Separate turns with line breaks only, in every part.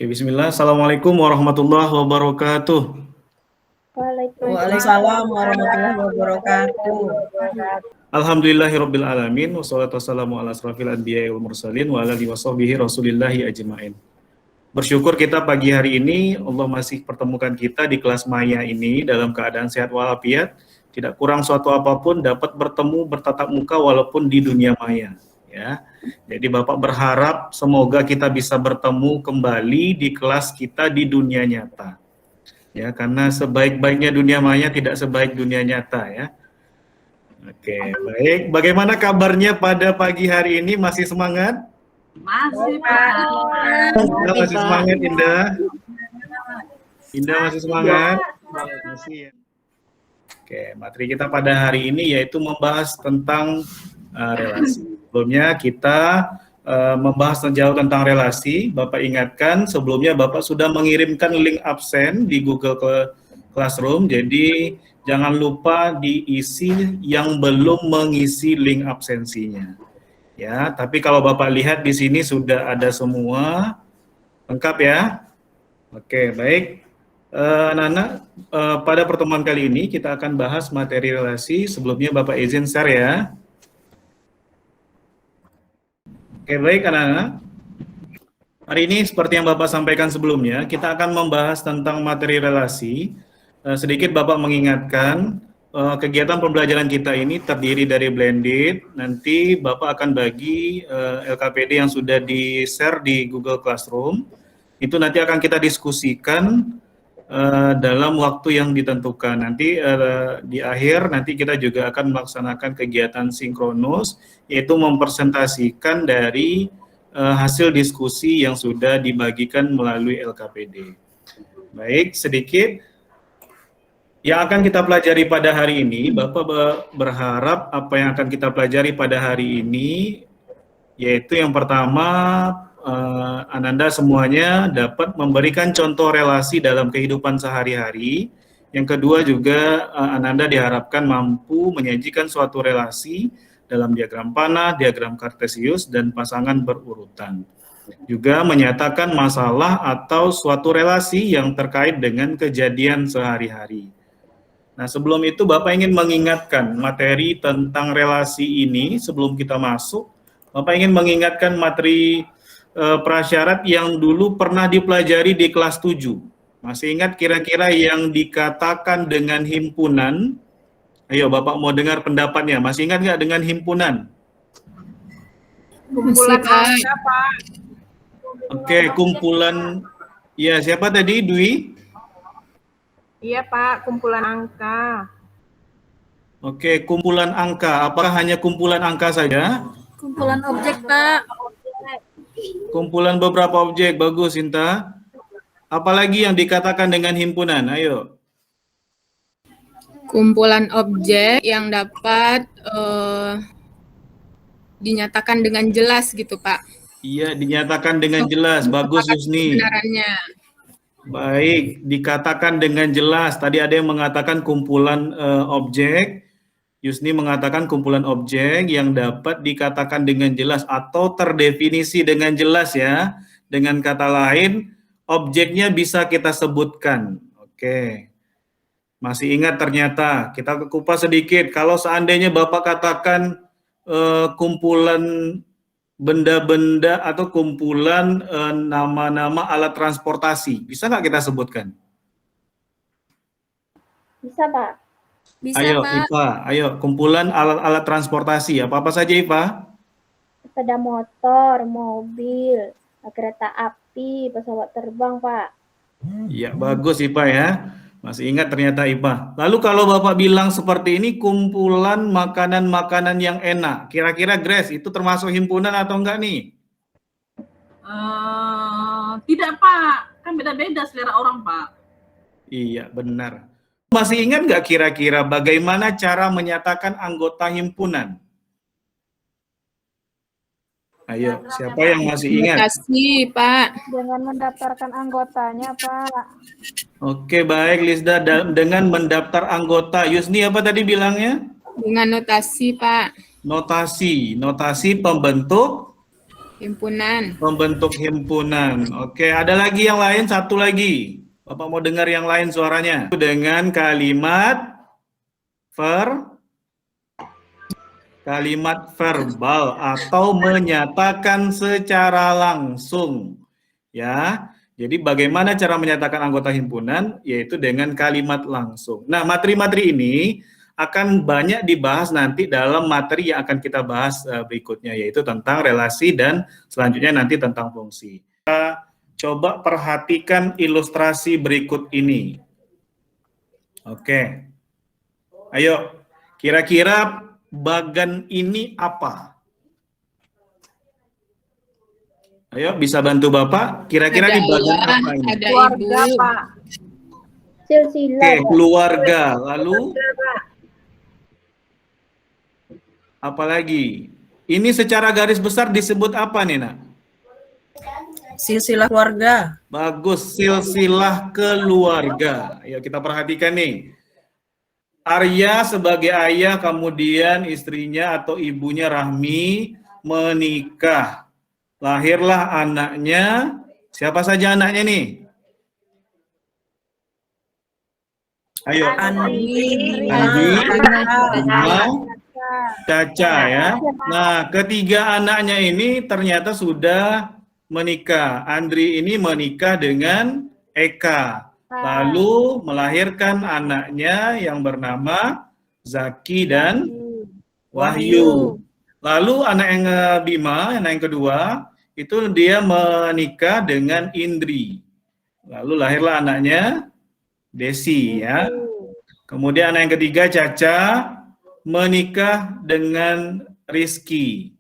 Oke, bismillah. Assalamualaikum warahmatullahi wabarakatuh.
Waalaikumsalam warahmatullahi wabarakatuh.
Alhamdulillahirabbil alamin wassalatu wassalamu ala asrofil anbiya'i wal mursalin wa ala alihi washabihi rasulillahi ajmain. Bersyukur kita pagi hari ini Allah masih pertemukan kita di kelas Maya ini dalam keadaan sehat walafiat, tidak kurang suatu apapun, dapat bertemu bertatap muka walaupun di dunia maya, ya. Jadi Bapak berharap semoga kita bisa bertemu kembali di kelas kita di dunia nyata. Ya, karena sebaik-baiknya dunia maya tidak sebaik dunia nyata, ya. Oke, baik. Bagaimana kabarnya pada pagi hari ini? Masih semangat?
Masih, Pak.
Indah masih semangat, Indah? Indah masih semangat? Masih, ya. Oke, materi kita pada hari ini yaitu membahas tentang relasi. Sebelumnya kita membahas jauh tentang relasi. Bapak ingatkan sebelumnya Bapak sudah mengirimkan link absen di Google Classroom, jadi jangan lupa diisi yang belum mengisi link absensinya. Ya, tapi kalau Bapak lihat di sini sudah ada semua lengkap ya. Oke, baik. Anak-anak, pada pertemuan kali ini kita akan bahas materi relasi. Sebelumnya Bapak izin share ya. Oke, baik anak-anak. Hari ini seperti yang Bapak sampaikan sebelumnya, kita akan membahas tentang materi relasi. Sedikit Bapak mengingatkan, kegiatan pembelajaran kita ini terdiri dari blended. Nanti Bapak akan bagi LKPD yang sudah di-share di Google Classroom. Itu nanti akan kita diskusikan dalam waktu yang ditentukan. Nanti di akhir nanti kita juga akan melaksanakan kegiatan sinkronus, yaitu mempresentasikan dari hasil diskusi yang sudah dibagikan melalui LKPD. Baik, sedikit yang akan kita pelajari pada hari ini. Bapak berharap apa yang akan kita pelajari pada hari ini, yaitu yang pertama, Ananda semuanya dapat memberikan contoh relasi dalam kehidupan sehari-hari. Yang kedua juga Ananda diharapkan mampu menyajikan suatu relasi dalam diagram panah, diagram kartesius, dan pasangan berurutan. Juga menyatakan masalah atau suatu relasi yang terkait dengan kejadian sehari-hari. Nah, sebelum itu Bapak ingin mengingatkan materi tentang relasi ini sebelum kita masuk. Bapak ingin mengingatkan materi prasyarat yang dulu pernah dipelajari di kelas 7. Masih ingat kira-kira yang dikatakan dengan himpunan? Ayo Bapak mau dengar pendapatnya. Masih ingat nggak dengan himpunan?
Kumpulan angka, Pak.
Oke, kumpulan. Ya, siapa tadi? Dwi?
Iya, Pak, kumpulan angka.
Oke, kumpulan angka. Apakah hanya kumpulan angka saja?
Kumpulan objek, Pak.
Kumpulan beberapa objek. Bagus, Sinta. Apalagi yang dikatakan dengan himpunan? Ayo.
Kumpulan objek yang dapat dinyatakan dengan jelas gitu, Pak.
Iya, dinyatakan dengan jelas. Bagus, Yusni.
Kebenarannya.
Baik, dikatakan dengan jelas. Tadi ada yang mengatakan kumpulan objek. Yusni mengatakan kumpulan objek yang dapat dikatakan dengan jelas atau terdefinisi dengan jelas ya. Dengan kata lain, objeknya bisa kita sebutkan. Oke. Masih ingat ternyata, kita kupas sedikit. Kalau seandainya Bapak katakan kumpulan benda-benda atau kumpulan nama-nama alat transportasi, bisa nggak kita sebutkan?
Bisa, Pak.
Bisa,
Ayo,
Pak.
Iva, ayo, kumpulan alat-alat transportasi, apa-apa saja, Iva?
Sepeda motor, mobil, kereta api, pesawat terbang, Pak.
Iya, bagus, Iva ya. Masih ingat ternyata Iva. Lalu kalau Bapak bilang seperti ini, kumpulan makanan-makanan yang enak, kira-kira Grace, itu termasuk himpunan atau enggak nih?
Tidak, Pak. Kan beda-beda selera orang, Pak.
Iya, benar. Masih ingat nggak kira-kira bagaimana cara menyatakan anggota himpunan? Ayo, siapa yang masih ingat?
Terima kasih, Pak.
Dengan mendaftarkan anggotanya, Pak.
Oke, baik Lisda, dengan mendaftar anggota. Yusni apa tadi bilangnya?
Dengan notasi, Pak.
Notasi pembentuk
Himpunan.
Membentuk himpunan. Oke, ada lagi yang lain? Satu lagi. Bapak mau dengar yang lain suaranya. Dengan kalimat verbal atau menyatakan secara langsung. Ya. Jadi bagaimana cara menyatakan anggota himpunan? Yaitu dengan kalimat langsung. Nah, materi-materi ini akan banyak dibahas nanti dalam materi yang akan kita bahas berikutnya, yaitu tentang relasi dan selanjutnya nanti tentang fungsi. Kita coba perhatikan ilustrasi berikut ini. Oke. Ayo, kira-kira bagan ini apa? Ayo, bisa bantu Bapak? Kira-kira di bagan
Ada
apa ini?
ada
Keluarga,
ibu.
Pak.
Silsilah,
Oke,
Pak.
keluarga. Lalu
Keluarga, Pak.
apalagi? Ini secara garis besar disebut apa nih, Nak?
Silsilah keluarga.
Bagus, silsilah keluarga. Ayo kita perhatikan nih. Arya sebagai ayah, kemudian istrinya atau ibunya Rahmi menikah. Lahirlah anaknya. Siapa saja anaknya nih? Ayo.
Andi,
Andi,
Bima,
Caca ya. Nah, ketiga anaknya ini ternyata sudah menikah. Andri ini menikah dengan Eka. Lalu melahirkan anaknya yang bernama Zaki dan Wahyu. Lalu anak yang Bima, anak yang kedua, itu dia menikah dengan Indri. Lalu lahirlah anaknya Desi ya. Kemudian anak yang ketiga Caca menikah dengan Rizky.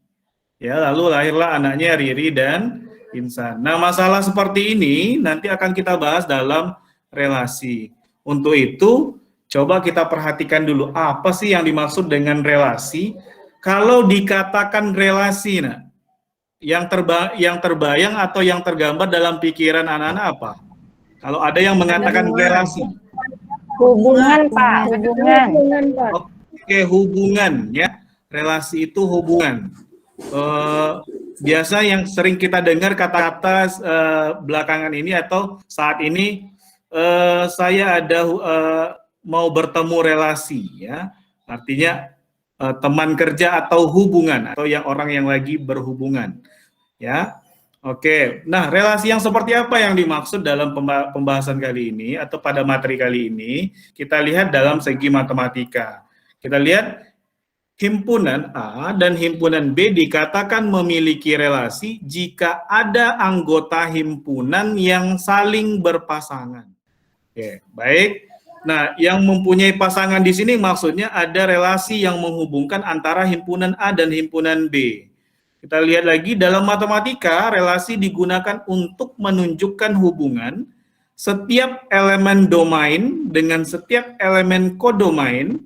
Ya, lalu lahirlah anaknya Riri dan Insan. Nah, masalah seperti ini nanti akan kita bahas dalam relasi. Untuk itu, coba kita perhatikan dulu apa sih yang dimaksud dengan relasi. Kalau dikatakan relasi, nah, yang terbayang atau yang tergambar dalam pikiran anak-anak apa? Kalau ada yang mengatakan relasi.
Hubungan, Pak. Hubungan, Pak.
Oke, hubungan ya. Relasi itu hubungan. Biasa yang sering kita dengar kata-kata belakangan ini atau saat ini, saya ada mau bertemu relasi ya. Artinya teman kerja atau hubungan atau yang orang yang lagi berhubungan ya. Oke, nah relasi yang seperti apa yang dimaksud dalam pembahasan kali ini atau pada materi kali ini? Kita lihat dalam segi matematika. Kita lihat himpunan A dan himpunan B dikatakan memiliki relasi jika ada anggota himpunan yang saling berpasangan. Oke, baik. Nah, yang mempunyai pasangan di sini maksudnya ada relasi yang menghubungkan antara himpunan A dan himpunan B. Kita lihat lagi dalam matematika, relasi digunakan untuk menunjukkan hubungan setiap elemen domain dengan setiap elemen kodomain.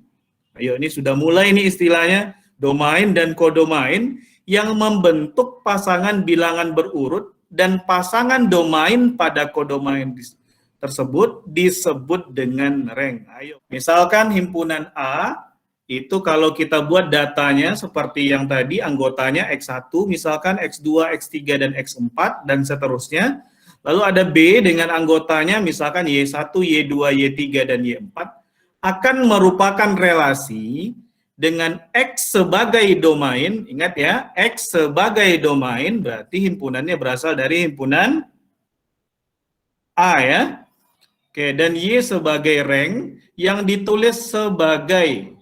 Ayo, ini sudah mulai nih istilahnya, domain dan kodomain yang membentuk pasangan bilangan berurut dan pasangan domain pada kodomain tersebut disebut dengan rank. Ayo, misalkan himpunan A itu kalau kita buat datanya seperti yang tadi, anggotanya X1, misalkan X2, X3, dan X4, dan seterusnya. Lalu ada B dengan anggotanya misalkan Y1, Y2, Y3, dan Y4, akan merupakan relasi dengan X sebagai domain. Ingat ya, X sebagai domain berarti himpunannya berasal dari himpunan A ya. Oke, dan Y sebagai rank yang ditulis sebagai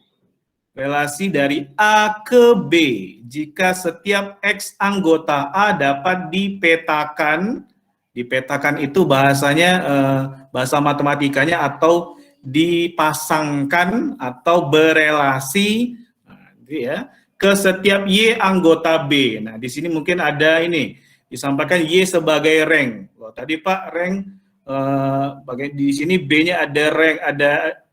relasi dari A ke B jika setiap X anggota A dapat dipetakan. Dipetakan itu bahasanya, bahasa matematikanya atau dipasangkan atau berelasi ya, ke setiap Y anggota B. Nah, di sini mungkin ada ini, disampaikan Y sebagai rank. Loh, tadi Pak, rank, di sini B-nya ada rank,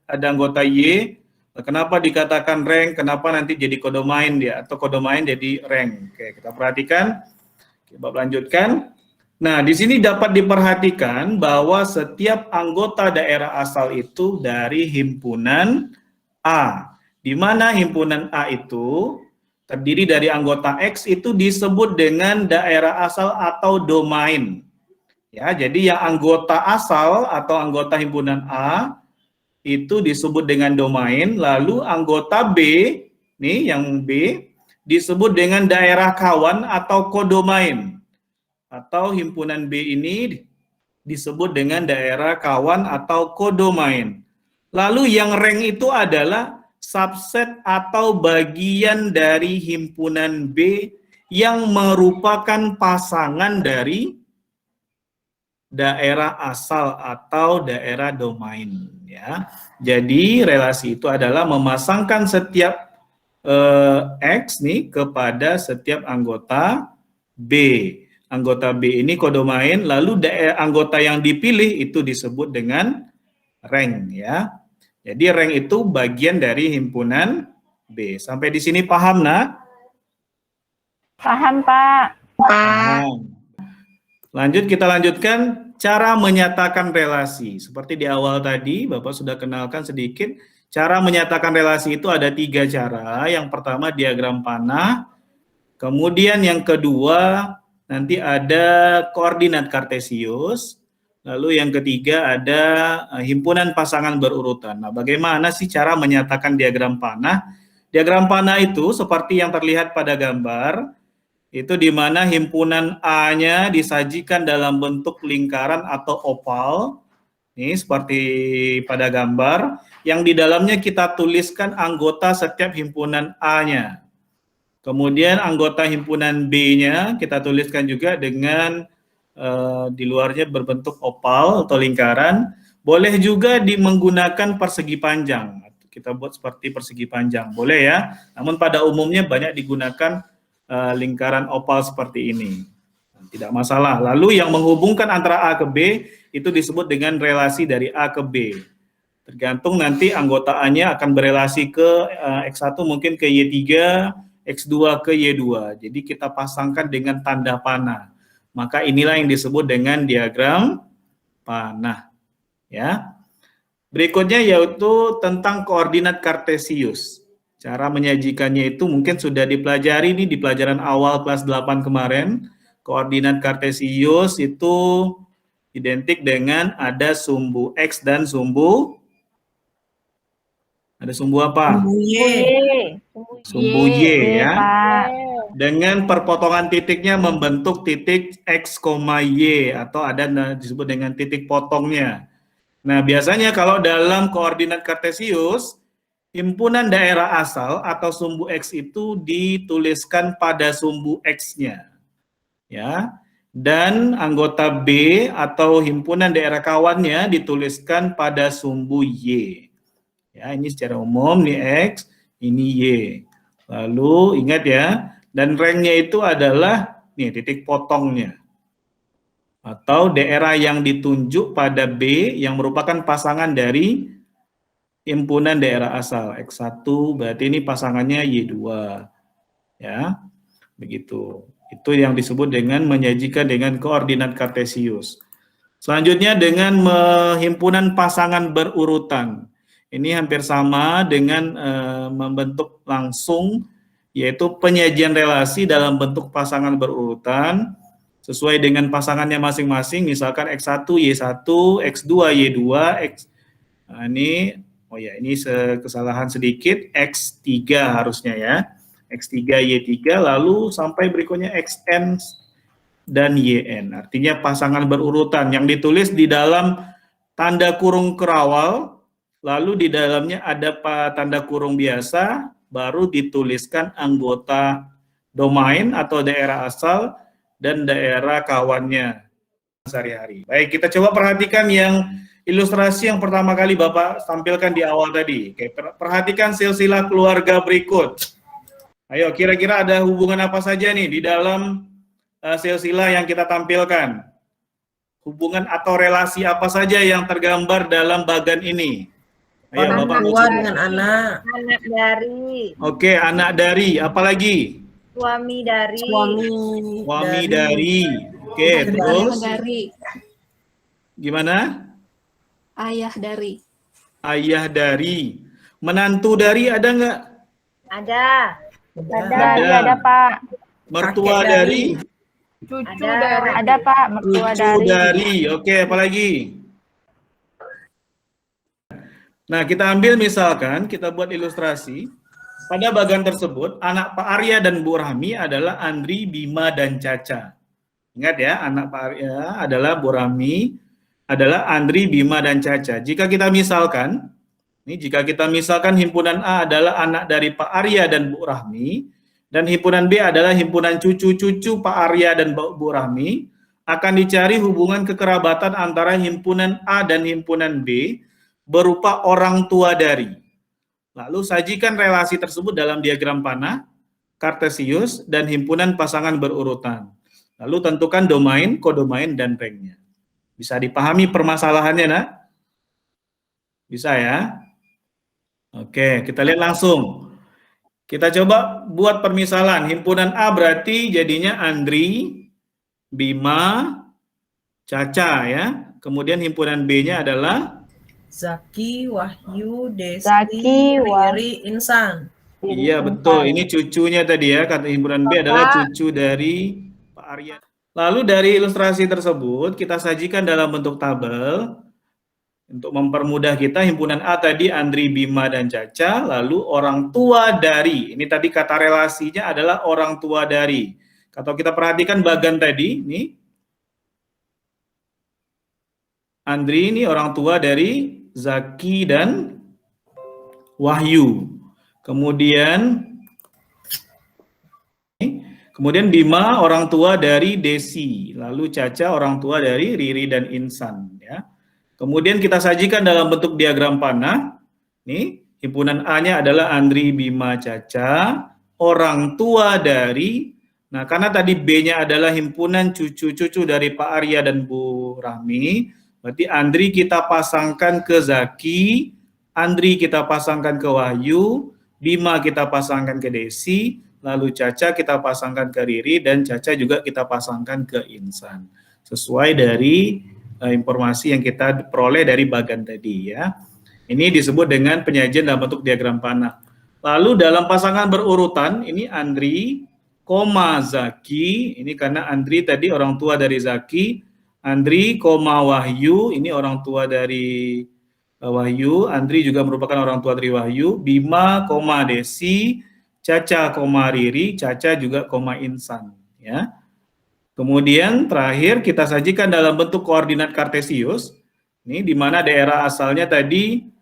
ada anggota Y. Kenapa dikatakan rank? Kenapa nanti jadi kodomain dia atau kodomain jadi rank? Oke, kita perhatikan. Coba lanjutkan. Nah, di sini dapat diperhatikan bahwa setiap anggota daerah asal itu dari himpunan A. Di mana himpunan A itu terdiri dari anggota X itu disebut dengan daerah asal atau domain. Ya, jadi yang anggota asal atau anggota himpunan A itu disebut dengan domain, lalu anggota B, nih yang B, disebut dengan daerah kawan atau kodomain. Atau himpunan B ini disebut dengan daerah kawan atau kodomain. Lalu yang rank itu adalah subset atau bagian dari himpunan B yang merupakan pasangan dari daerah asal atau daerah domain, ya. Jadi relasi itu adalah memasangkan setiap X nih kepada setiap anggota B. Anggota B ini kodomain, lalu anggota yang dipilih itu disebut dengan rank, ya. Jadi rank itu bagian dari himpunan B. Sampai di sini paham, nak?
Paham, Pak.
Paham. Lanjut, kita lanjutkan cara menyatakan relasi. Seperti di awal tadi, Bapak sudah kenalkan sedikit. Cara menyatakan relasi itu ada 3 cara. Yang pertama diagram panah. Kemudian yang kedua nanti ada koordinat kartesius. Lalu yang ketiga ada himpunan pasangan berurutan. Nah, bagaimana sih cara menyatakan diagram panah? Diagram panah itu seperti yang terlihat pada gambar. Itu di mana himpunan A-nya disajikan dalam bentuk lingkaran atau oval. Ini seperti pada gambar, yang di dalamnya kita tuliskan anggota setiap himpunan A-nya. Kemudian anggota himpunan B-nya kita tuliskan juga dengan di luarnya berbentuk oval atau lingkaran. Boleh juga menggunakan persegi panjang. Kita buat seperti persegi panjang, boleh ya. Namun pada umumnya banyak digunakan lingkaran oval seperti ini, tidak masalah. Lalu yang menghubungkan antara A ke B itu disebut dengan relasi dari A ke B. Tergantung nanti anggota A-nya akan berelasi ke X1 mungkin ke Y3, X2 ke Y2. Jadi kita pasangkan dengan tanda panah. Maka inilah yang disebut dengan diagram panah. Ya. Berikutnya yaitu tentang koordinat kartesius. Cara menyajikannya itu mungkin sudah dipelajari nih di pelajaran awal kelas 8 kemarin. Koordinat kartesius itu identik dengan ada sumbu X dan sumbu apa?
Sumbu Y.
Sumbu Y, ya.
Pak.
Dengan perpotongan titiknya membentuk titik X, Y atau ada disebut dengan titik potongnya. Nah, biasanya kalau dalam koordinat kartesius himpunan daerah asal atau sumbu X itu dituliskan pada sumbu X-nya. Ya. Dan anggota B atau himpunan daerah kawannya dituliskan pada sumbu Y. Ya, ini secara umum nih X, ini Y. Lalu ingat ya, dan rank-nya itu adalah nih titik potongnya. Atau daerah yang ditunjuk pada B yang merupakan pasangan dari himpunan daerah asal. X1 berarti ini pasangannya Y2. Ya. Begitu. Itu yang disebut dengan menyajikan dengan koordinat kartesius. Selanjutnya dengan himpunan pasangan berurutan. Ini hampir sama dengan membentuk langsung, yaitu penyajian relasi dalam bentuk pasangan berurutan sesuai dengan pasangannya masing-masing. Misalkan X1 Y1, X2 Y2, nah ini ini kesalahan sedikit, X3 harusnya ya. X3 Y3 lalu sampai berikutnya XN dan YN. Artinya pasangan berurutan yang ditulis di dalam tanda kurung kerawal, lalu di dalamnya ada tanda kurung biasa, baru dituliskan anggota domain atau daerah asal dan daerah kawannya sehari-hari. Baik, kita coba perhatikan yang ilustrasi yang pertama kali Bapak tampilkan di awal tadi. Oke, perhatikan silsilah keluarga berikut. Ayo, kira-kira ada hubungan apa saja nih di dalam silsilah yang kita tampilkan? Hubungan atau relasi apa saja yang tergambar dalam bagan ini? Ayo,
Orang
Bapak
tua
baca.
dengan anak.
Anak dari,
Oke, anak dari, apa lagi?
suami dari,
Suami dari. Oke, terus
Dari
gimana?
ayah dari.
Ayah dari. Menantu dari ada nggak?
ada,
Dari ada Pak.
Mertua
Kakek
dari.
Cucu
Ada.
dari.
Ada Pak. Mertua
Cucu
dari.
dari. Oke, apalagi? Nah, kita ambil misalkan, kita buat ilustrasi. Pada bagian tersebut, anak Pak Arya dan Bu Rahmi adalah Andri, Bima, dan Caca. Ingat ya, anak Pak Arya adalah Bu Rahmi, adalah Andri, Bima, dan Caca. Jika kita misalkan himpunan A adalah anak dari Pak Arya dan Bu Rahmi, dan himpunan B adalah himpunan cucu-cucu Pak Arya dan Bu Rahmi, akan dicari hubungan kekerabatan antara himpunan A dan himpunan B berupa orang tua dari. Lalu sajikan relasi tersebut dalam diagram panah, Kartesius, dan himpunan pasangan berurutan. Lalu tentukan domain, kodomain, dan rangnya. Bisa dipahami permasalahannya, nak? Bisa ya? Oke, kita lihat langsung. Kita coba buat permisalan. Himpunan A berarti jadinya Andri, Bima, Caca ya. Kemudian himpunan B-nya adalah
Zaki, Wahyu, Desi,
Zaki,
Riri, Insan.
iya betul, ini cucunya tadi ya, kata himpunan B adalah cucu dari Pak Arya. Lalu dari ilustrasi tersebut kita sajikan dalam bentuk tabel untuk mempermudah kita. Himpunan A tadi Andri, Bima, dan Caca, lalu orang tua dari, ini tadi kata relasinya adalah orang tua dari. Kalau kita perhatikan bagan tadi, ini Andri ini orang tua dari Zaki dan Wahyu. Kemudian Bima orang tua dari Desi, lalu Caca orang tua dari Riri dan Insan ya. Kemudian kita sajikan dalam bentuk diagram panah. Nih, himpunan A-nya adalah Andri, Bima, Caca, orang tua dari. Nah, karena tadi B-nya adalah himpunan cucu-cucu dari Pak Arya dan Bu Rahmi, berarti Andri kita pasangkan ke Zaki, Andri kita pasangkan ke Wahyu, Bima kita pasangkan ke Desi, lalu Caca kita pasangkan ke Riri, dan Caca juga kita pasangkan ke Insan. Sesuai dari informasi yang kita peroleh dari bagan tadi ya. Ini disebut dengan penyajian dalam bentuk diagram panah. Lalu dalam pasangan berurutan, ini Andri, Zaki, ini karena Andri tadi orang tua dari Zaki, Andri, Wahyu, ini orang tua dari Wahyu, Andri juga merupakan orang tua dari Wahyu, Bima, Desi, Caca, Riri, Caca juga, Insan. Ya. Kemudian terakhir kita sajikan dalam bentuk koordinat Kartesius, ini di mana daerah asalnya tadi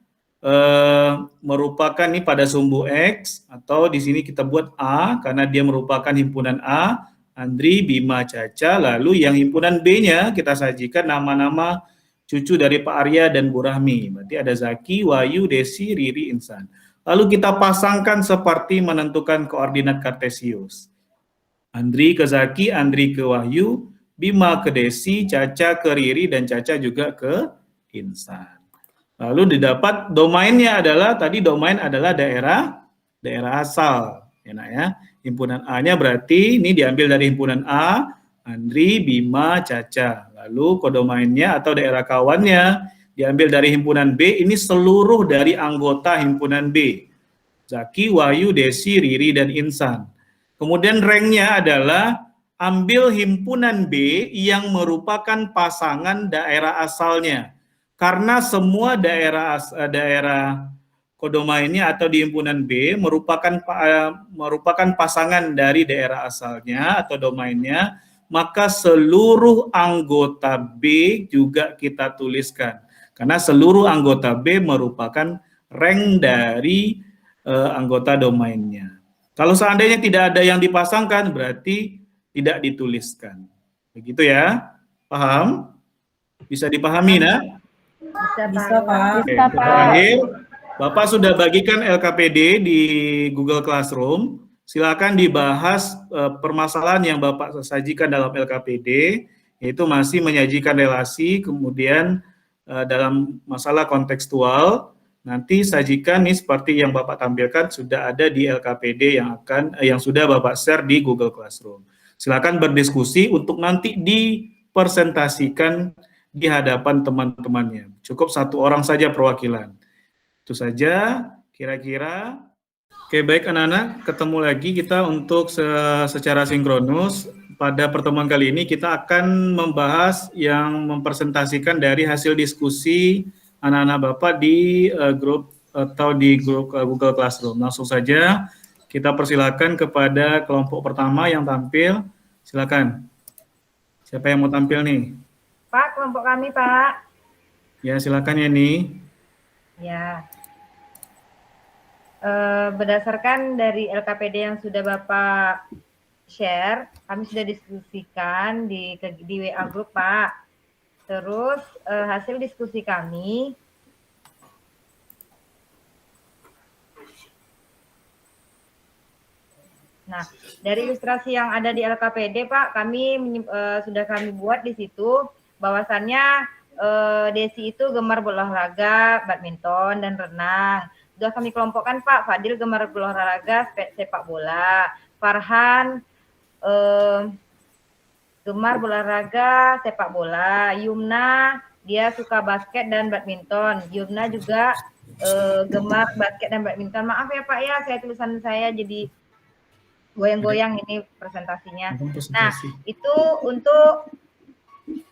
merupakan nih pada sumbu X, atau di sini kita buat A karena dia merupakan himpunan A, Andri, Bima, Caca, lalu yang himpunan B-nya kita sajikan nama-nama cucu dari Pak Arya dan Bu Rahmi. Berarti ada Zaki, Wahyu, Desi, Riri, Insan. Lalu kita pasangkan seperti menentukan koordinat Kartesius. Andri ke Zaki, Andri ke Wahyu, Bima ke Desi, Caca ke Riri, dan Caca juga ke Insan. Lalu didapat domainnya adalah, tadi domain adalah daerah asal. Enak ya. Himpunan A-nya berarti ini diambil dari himpunan A, Andri, Bima, Caca. Lalu kodomainnya atau daerah kawannya diambil dari himpunan B, ini seluruh dari anggota himpunan B. Zaki, Wahyu, Desi, Riri, dan Insan. Kemudian ranknya adalah ambil himpunan B yang merupakan pasangan daerah asalnya. Karena semua daerah kodomainnya atau di himpunan B merupakan pasangan dari daerah asalnya atau domainnya, maka seluruh anggota B juga kita tuliskan. Karena seluruh anggota B merupakan rank dari anggota domainnya. Kalau seandainya tidak ada yang dipasangkan, berarti tidak dituliskan. Begitu ya? Paham? Bisa dipahami, nak?
Bisa, Pak.
Oke, terakhir, Bapak sudah bagikan LKPD di Google Classroom. Silakan dibahas permasalahan yang Bapak sajikan dalam LKPD, yaitu masih menyajikan relasi, kemudian dalam masalah kontekstual, nanti sajikan nih seperti yang Bapak tampilkan sudah ada di LKPD yang sudah Bapak share di Google Classroom. Silakan berdiskusi untuk nanti dipresentasikan di hadapan teman-temannya. Cukup satu orang saja perwakilan. Itu saja kira-kira. Oke, baik anak-anak, ketemu lagi kita untuk secara sinkronus. Pada pertemuan kali ini kita akan membahas yang mempresentasikan dari hasil diskusi anak-anak Bapak di grup atau di grup Google Classroom. Langsung saja kita persilakan kepada kelompok pertama yang tampil. Silakan. Siapa yang mau tampil nih?
Pak, kelompok kami, Pak.
Ya, silakan ya nih.
Ya. Berdasarkan dari LKPD yang sudah Bapak share, kami sudah diskusikan di WA Group, Pak. Terus hasil diskusi kami, nah, dari ilustrasi yang ada di LKPD, Pak, kami sudah kami buat di situ bahwasannya Desi itu gemar berolahraga, badminton dan renang. Sudah kami kelompokkan, Pak. Fadil gemar berolahraga sepak bola. Farhan gemar berolahraga sepak bola. Yumna dia suka basket dan badminton. Yumna juga gemar basket dan badminton. Maaf ya Pak ya, tulisan saya jadi goyang-goyang ini presentasinya. Nah, itu untuk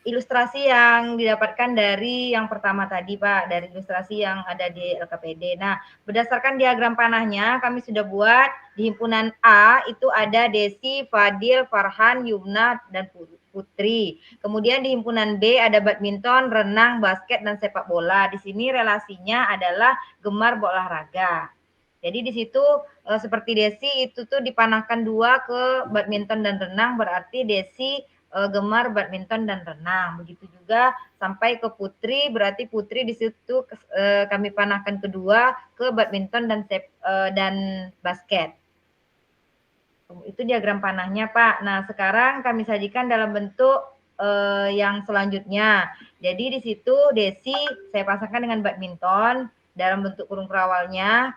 ilustrasi yang didapatkan dari yang pertama tadi, Pak, dari ilustrasi yang ada di LKPD. Nah, berdasarkan diagram panahnya, kami sudah buat di himpunan A itu ada Desi, Fadil, Farhan, Yumna, dan Putri. Kemudian di himpunan B ada badminton, renang, basket, dan sepak bola. Di sini relasinya adalah gemar berolahraga. Jadi di situ seperti Desi itu tuh dipanahkan 2 ke badminton dan renang, berarti Desi gemar badminton dan renang. Begitu juga sampai ke Putri, berarti Putri di situ kami panahkan kedua ke badminton dan basket. Itu diagram panahnya, Pak. Nah, sekarang kami sajikan dalam bentuk yang selanjutnya. Jadi di situ Desi saya pasangkan dengan badminton dalam bentuk kurung kerawalnya.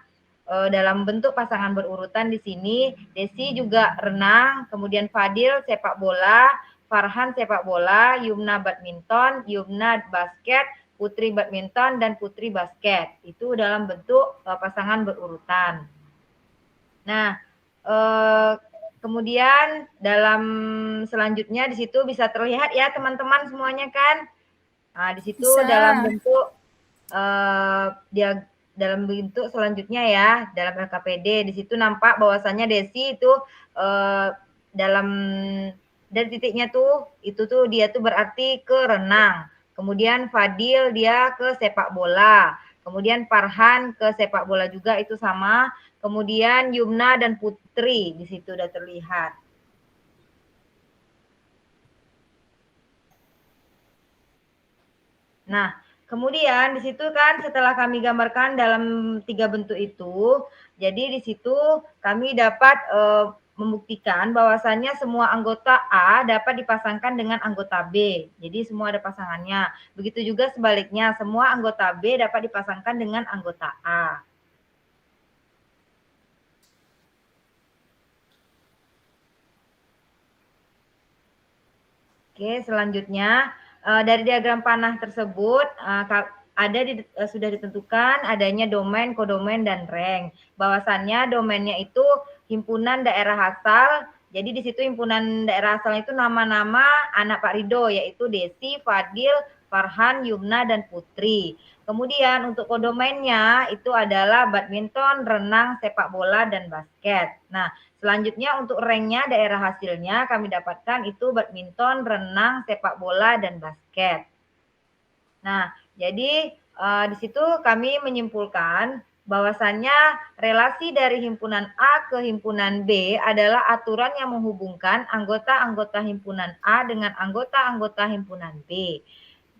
Dalam bentuk pasangan berurutan di sini, Desi juga renang, kemudian Fadil sepak bola, Farhan sepak bola, Yumna badminton, Yumna basket, Putri badminton, dan Putri basket. Itu dalam bentuk pasangan berurutan. Nah, kemudian dalam selanjutnya di situ bisa terlihat ya teman-teman semuanya kan. Nah, di situ
Bisa.
dalam bentuk dalam bentuk selanjutnya ya, dalam LKPD di situ nampak bahwasannya Desi itu dalam dari titiknya tuh itu tuh dia tuh berarti ke renang. Kemudian Fadil dia ke sepak bola. Kemudian Farhan ke sepak bola juga itu sama. Kemudian Yumna dan Putri di situ udah terlihat. Nah, kemudian di situ kan setelah kami gambarkan dalam 3 bentuk itu, jadi di situ kami dapat membuktikan bahwasannya semua anggota A dapat dipasangkan dengan anggota B. Jadi semua ada pasangannya. Begitu juga sebaliknya, semua anggota B dapat dipasangkan dengan anggota A. Oke, selanjutnya dari diagram panah tersebut sudah ditentukan adanya domain, kodomain, dan rank. Bahwasannya domainnya itu himpunan daerah asal. Jadi di situ himpunan daerah asal itu nama-nama anak Pak Rido, yaitu Desi, Fadil, Farhan, Yumna, dan Putri. Kemudian untuk kodomainnya itu adalah badminton, renang, sepak bola, dan basket. Nah, selanjutnya untuk ranknya daerah hasilnya kami dapatkan itu badminton, renang, sepak bola, dan basket. Nah, jadi di situ kami menyimpulkan bahwasannya relasi dari himpunan A ke himpunan B adalah aturan yang menghubungkan anggota-anggota himpunan A dengan anggota-anggota himpunan B.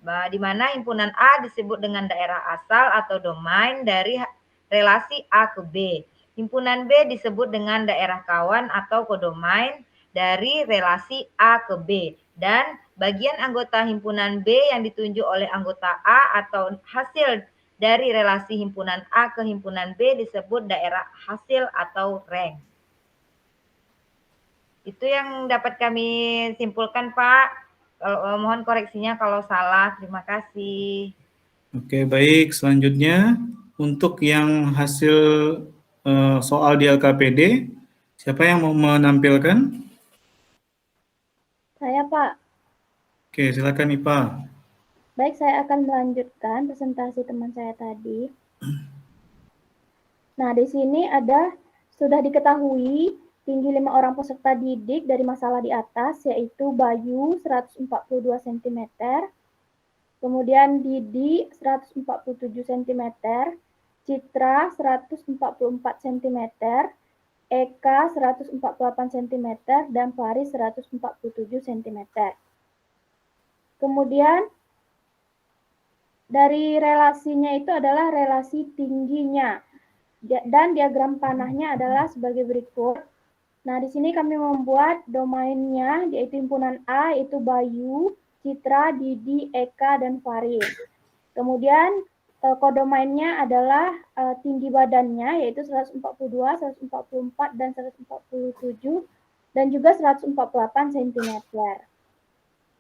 Di mana himpunan A disebut dengan daerah asal atau domain dari relasi A ke B. Himpunan B disebut dengan daerah kawan atau kodomain dari relasi A ke B. Dan bagian anggota himpunan B yang ditunjuk oleh anggota A atau hasil dari relasi himpunan A ke himpunan B disebut daerah hasil atau rank. Itu yang dapat kami simpulkan, Pak. Mohon koreksinya kalau salah. Terima kasih.
Oke, baik. Selanjutnya untuk yang hasil soal di LKPD. Siapa yang mau menampilkan?
Saya, Pak.
Oke, silakan IPA.
Baik, saya akan melanjutkan presentasi teman saya tadi. Nah, di sini sudah diketahui tinggi 5 orang peserta didik dari masalah di atas, yaitu Bayu 142 cm, kemudian Didi 147 cm, Citra 144 cm, Eka 148 cm, dan Faris 147 cm. Kemudian dari relasinya itu adalah relasi tingginya, dan diagram panahnya adalah sebagai berikut. Nah, di sini kami membuat domainnya, yaitu himpunan A, yaitu Bayu, Citra, Didi, Eka, dan Faris. Kemudian kodomainnya adalah tinggi badannya, yaitu 142, 144, dan 147, dan juga 148 cm.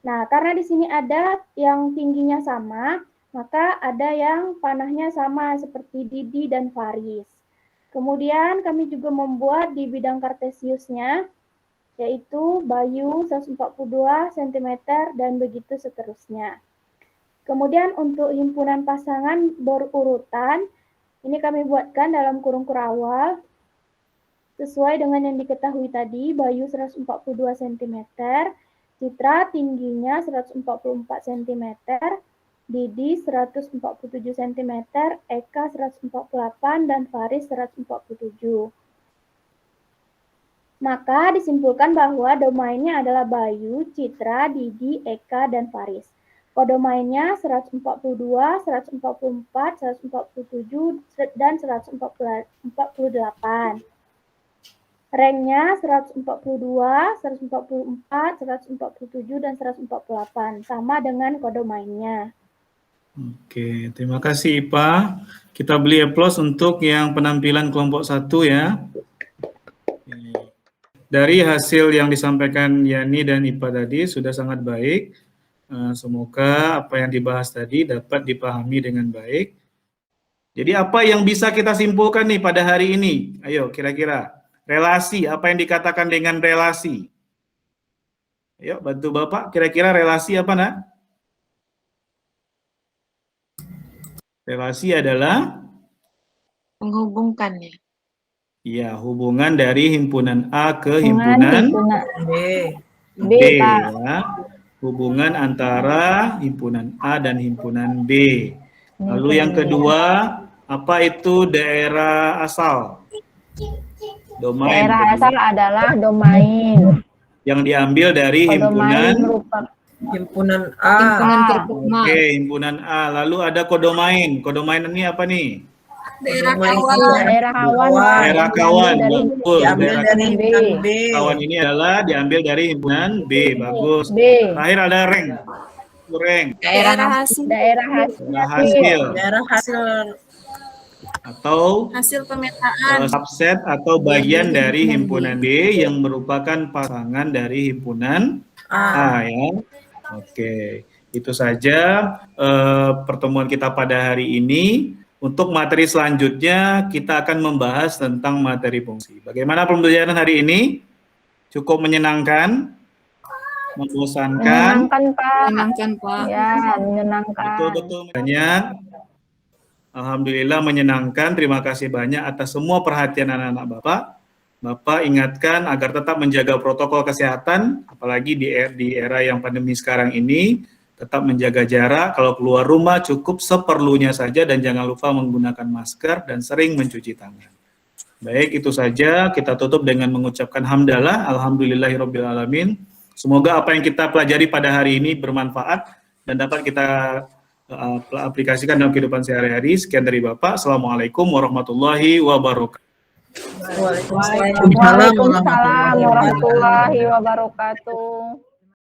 Nah, karena di sini ada yang tingginya sama, maka ada yang panahnya sama seperti Didi dan Faris. Kemudian kami juga membuat di bidang kartesiusnya, yaitu Bayu 142 cm dan begitu seterusnya. Kemudian untuk himpunan pasangan berurutan, ini kami buatkan dalam kurung kurawal, sesuai dengan yang diketahui tadi, Bayu 142 cm, Citra tingginya 144 cm, Didi 147 cm, Eka 148, dan Faris 147. Maka disimpulkan bahwa domainnya adalah Bayu, Citra, Didi, Eka, dan Faris. Kodomainnya 142, 144, 147, dan 148. Ranknya 142, 144, 147, dan 148. Sama dengan kodomainnya.
Oke, terima kasih IPA. Kita beli applause untuk yang penampilan kelompok 1 ya. Dari hasil yang disampaikan Yani dan IPA tadi sudah sangat baik. Semoga apa yang dibahas tadi dapat dipahami dengan baik. Jadi apa yang bisa kita simpulkan nih pada hari ini? Ayo kira-kira relasi, apa yang dikatakan dengan relasi? Ayo bantu Bapak, kira-kira relasi apa nak? Relasi adalah
Menghubungkan ya.
ya hubungan dari himpunan A ke himpunan
B.
B, Pak.
ya. Hubungan antara himpunan A dan himpunan B. Lalu yang kedua, apa itu daerah asal? Domain.
Daerah asal adalah domain.
Yang diambil dari himpunan.
Kodomain merupakan
Himpunan A.
Oke, himpunan A. Lalu ada kodomain. Kodomain ini apa nih?
Daerah
daerah kawan.
Daerah kawan. Betul.
Diambil
Daerah
dari himpunan B.
kawan ini adalah diambil dari himpunan B. Bagus.
B.
Terakhir ada rank. Rank.
Daerah hasil.
Daerah hasil.
Daerah hasil.
Atau
Hasil pemetaan.
subset atau bagian dari himpunan B yang merupakan pasangan dari himpunan A ya. Oke, itu saja pertemuan kita pada hari ini. Untuk materi selanjutnya kita akan membahas tentang materi fungsi. Bagaimana pembelajaran hari ini? Cukup menyenangkan? Membosankan?
Menyenangkan, Pak.
Menyenangkan, Pak.
Ya, menyenangkan.
Betul-betul banyak. Alhamdulillah menyenangkan. Terima kasih banyak atas semua perhatian anak-anak Bapak. Bapak ingatkan agar tetap menjaga protokol kesehatan, apalagi di era yang pandemi sekarang ini, tetap menjaga jarak, kalau keluar rumah cukup seperlunya saja dan jangan lupa menggunakan masker dan sering mencuci tangan. Baik, itu saja. Kita tutup dengan mengucapkan hamdalah, alhamdulillahirabbil alamin. Semoga apa yang kita pelajari pada hari ini bermanfaat dan dapat kita aplikasikan dalam kehidupan sehari-hari. Sekian dari Bapak. Assalamualaikum warahmatullahi wabarakatuh.
Waalaikumsalam
Waalaikumsalam warahmatullahi wabarakatuh.